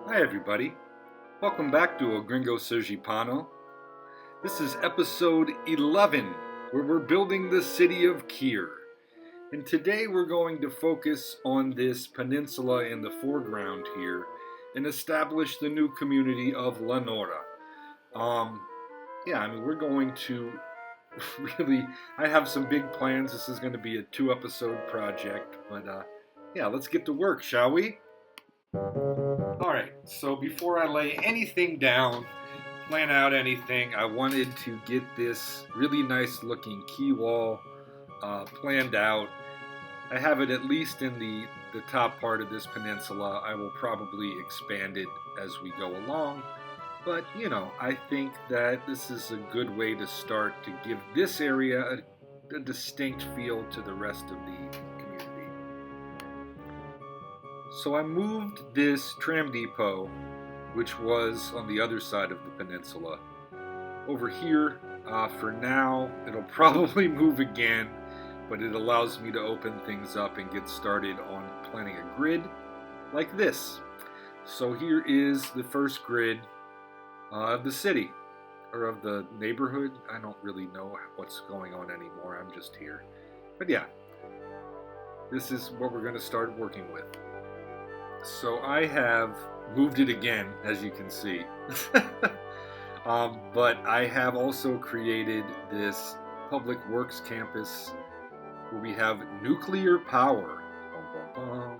Hi everybody, welcome back to El Gringo Sergipano. This is episode 11, where we're building the city of Kier. And today we're going to focus on this peninsula in the foreground here and establish the new community of Leonora. We're going to really, I have some big plans. This is going to be a 2-episode project, but let's get to work, shall we? Alright, so before I lay anything down, plan out anything, I wanted to get this really nice looking quay wall planned out. I have it at least in the top part of this peninsula. I will probably expand it as we go along. But, I think that this is a good way to start to give this area a distinct feel to the rest of the community. So I moved this tram depot, which was on the other side of the peninsula, over here. For now, it'll probably move again, but it allows me to open things up and get started on planning a grid like this. So here is the first grid of the city, or of the neighborhood. I don't really know what's going on anymore, I'm just here. But yeah, this is what we're going to start working with. So I have moved it again, as you can see. But I have also created this public works campus where we have nuclear power, a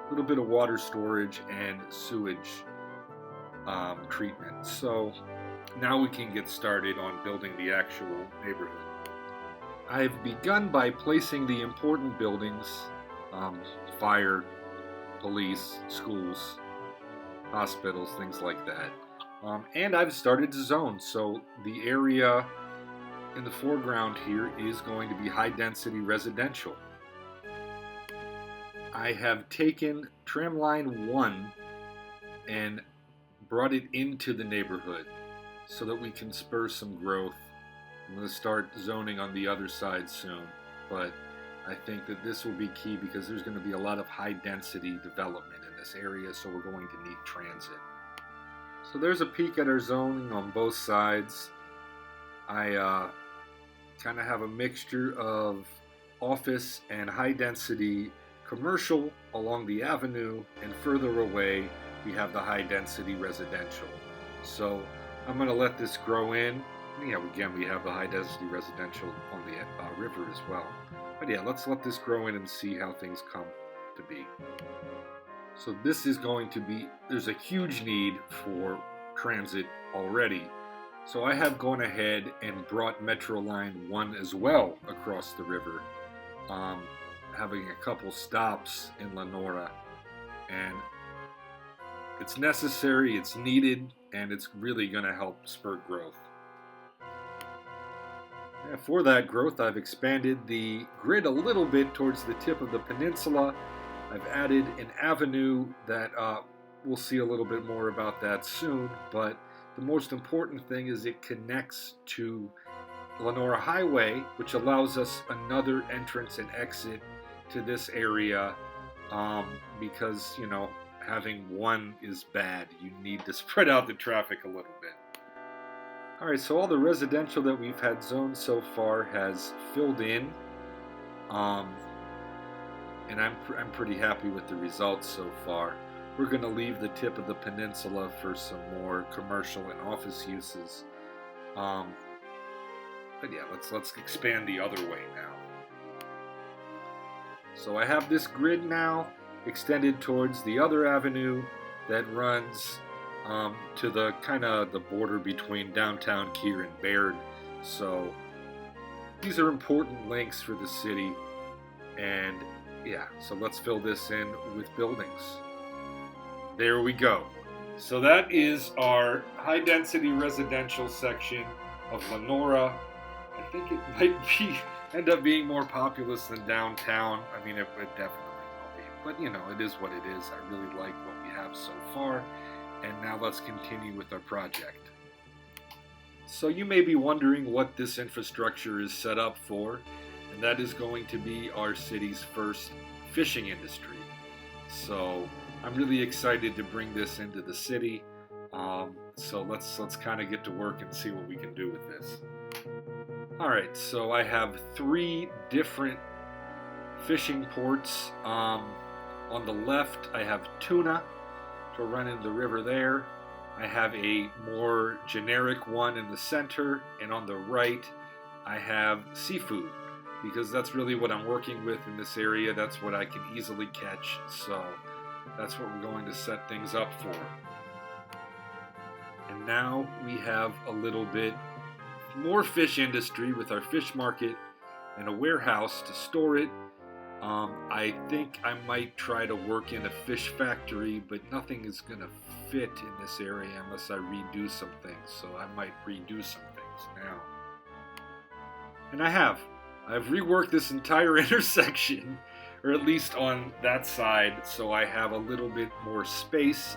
little bit of water storage, and sewage treatment. So now we can get started on building the actual neighborhood. I've begun by placing the important buildings, fire, police, schools, hospitals, things like that. And I've started to zone, so the area in the foreground here is going to be high-density residential. I have taken tram line 1 and brought it into the neighborhood so that we can spur some growth. I'm going to start zoning on the other side soon, but I think that this will be key because there's going to be a lot of high-density development in this area, so we're going to need transit. So there's a peek at our zoning on both sides. I kind of have a mixture of office and high-density commercial along the avenue, and further away we have the high-density residential. So I'm going to let this grow in. Again, we have the high-density residential on the river as well. But yeah, let's let this grow in and see how things come to be. So this is going to be, there's a huge need for transit already. So I have gone ahead and brought Metro Line 1 as well across the river, having a couple stops in Leonora. And it's necessary, it's needed, and it's really going to help spur growth. And for that growth, I've expanded the grid a little bit towards the tip of the peninsula. I've added an avenue that we'll see a little bit more about that soon, but the most important thing is it connects to Leonora Highway, which allows us another entrance and exit to this area, because, having one is bad. You need to spread out the traffic a little bit. Alright, so all the residential that we've had zoned so far has filled in, and I'm pretty happy with the results so far. We're going to leave the tip of the peninsula for some more commercial and office uses. But yeah, let's expand the other way now. So I have this grid now extended towards the other avenue that runs to the kind of the border between downtown Kier and Baird. So these are important links for the city, and yeah, so let's fill this in with buildings. There we go. So that is our high-density residential section of Leonora. I think it might end up being more populous than downtown. I mean, it definitely will be. But, it is what it is. I really like what we have so far. And now let's continue with our project. So you may be wondering what this infrastructure is set up for, and that is going to be our city's first fishing industry. So I'm really excited to bring this into the city. So let's kind of get to work and see what we can do with this. All right, so I have 3 different fishing ports. On the left, I have tuna to run in the river there. I have a more generic one in the center, and on the right, I have seafood, because that's really what I'm working with in this area. That's what I can easily catch, so that's what we're going to set things up for. And now we have a little bit more fish industry with our fish market and a warehouse to store it. I think I might try to work in a fish factory, but nothing is going to fit in this area unless I redo some things, so I might redo some things now. And I've reworked this entire intersection, or at least on that side, so I have a little bit more space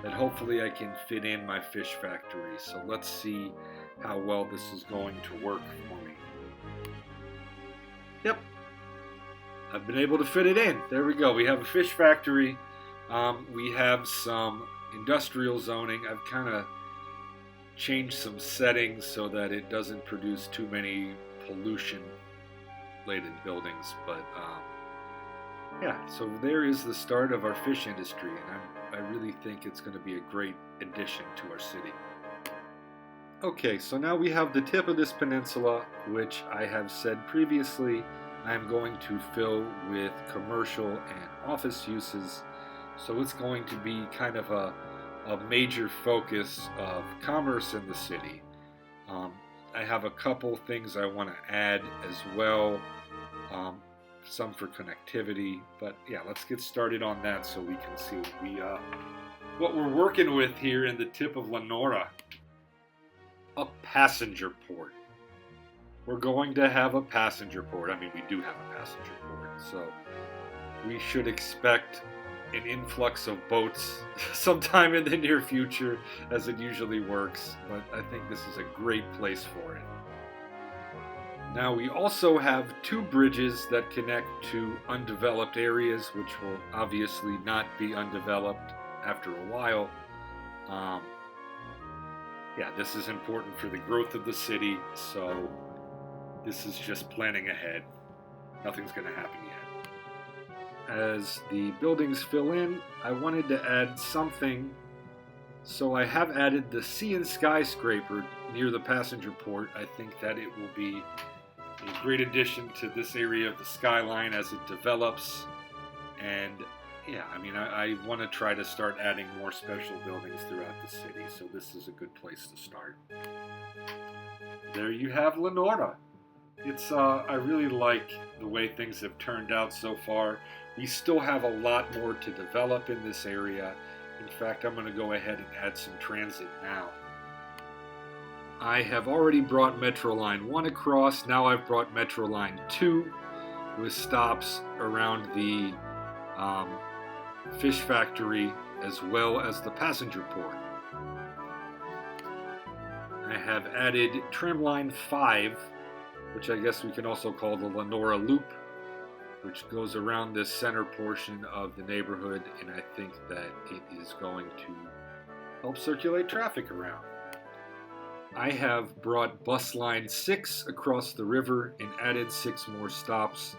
that hopefully I can fit in my fish factory. So let's see how well this is going to work for me. Yep, I've been able to fit it in. There we go. We have a fish factory. We have some industrial zoning. I've kind of changed some settings so that it doesn't produce too many pollution-related buildings. But yeah, so there is the start of our fish industry, and I really think it's going to be a great addition to our city. Okay, so now we have the tip of this peninsula, which I have said previously I'm going to fill with commercial and office uses. So it's going to be kind of a major focus of commerce in the city. I have a couple things I want to add as well, some for connectivity, but yeah, let's get started on that so we can see what we're working with here in the tip of Leonora. A passenger port. We're going to have a passenger port. I mean, we do have a passenger port, so we should expect an influx of boats sometime in the near future, as it usually works, but I think this is a great place for it. Now we also have 2 bridges that connect to undeveloped areas, which will obviously not be undeveloped after a while. Yeah, this is important for the growth of the city, so this is just planning ahead. Nothing's going to happen yet. As the buildings fill in, I wanted to add something, so I have added the sea and skyscraper near the passenger port. I think that it will be a great addition to this area of the skyline as it develops. And yeah, I mean, I want to try to start adding more special buildings throughout the city, so this is a good place to start. There you have Leonora. I really like the way things have turned out so far. We still have a lot more to develop in this area. In fact, I'm going to go ahead and add some transit now. I have already brought Metro Line 1 across. Now I've brought Metro Line 2 with stops around the fish factory as well as the passenger port. I have added Tram Line 5, which I guess we can also call the Leonora Loop, which goes around this center portion of the neighborhood, and I think that it is going to help circulate traffic around. I have brought Bus Line 6 across the river and added 6 more stops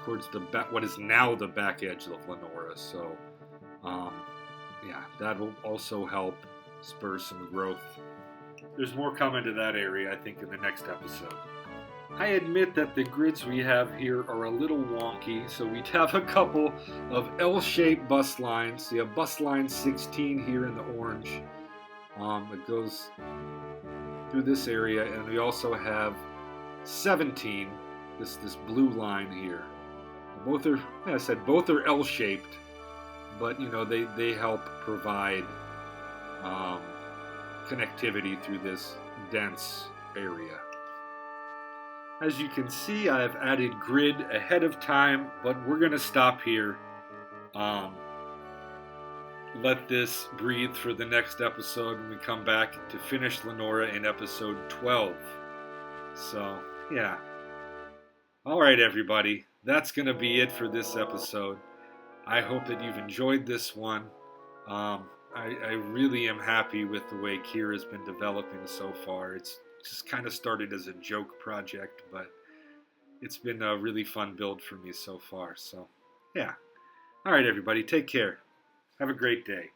towards what is now the back edge of Leonora. So, yeah, that will also help spur some growth. There's more coming to that area, I think, in the next episode. I admit that the grids we have here are a little wonky, so we have a couple of L-shaped bus lines. We have Bus Line 16 here in the orange. It goes through this area, and we also have 17, this blue line here. Both are, like I said, both are L-shaped, but you know they help provide connectivity through this dense area. As you can see, I've added grid ahead of time, but we're going to stop here. Let this breathe for the next episode when we come back to finish Leonora in episode 12. So, yeah. Alright, everybody. That's going to be it for this episode. I hope that you've enjoyed this one. I really am happy with the way Kier has been developing so far. It's just kind of started as a joke project, but it's been a really fun build for me so far. So, yeah. All right, everybody, take care. Have a great day.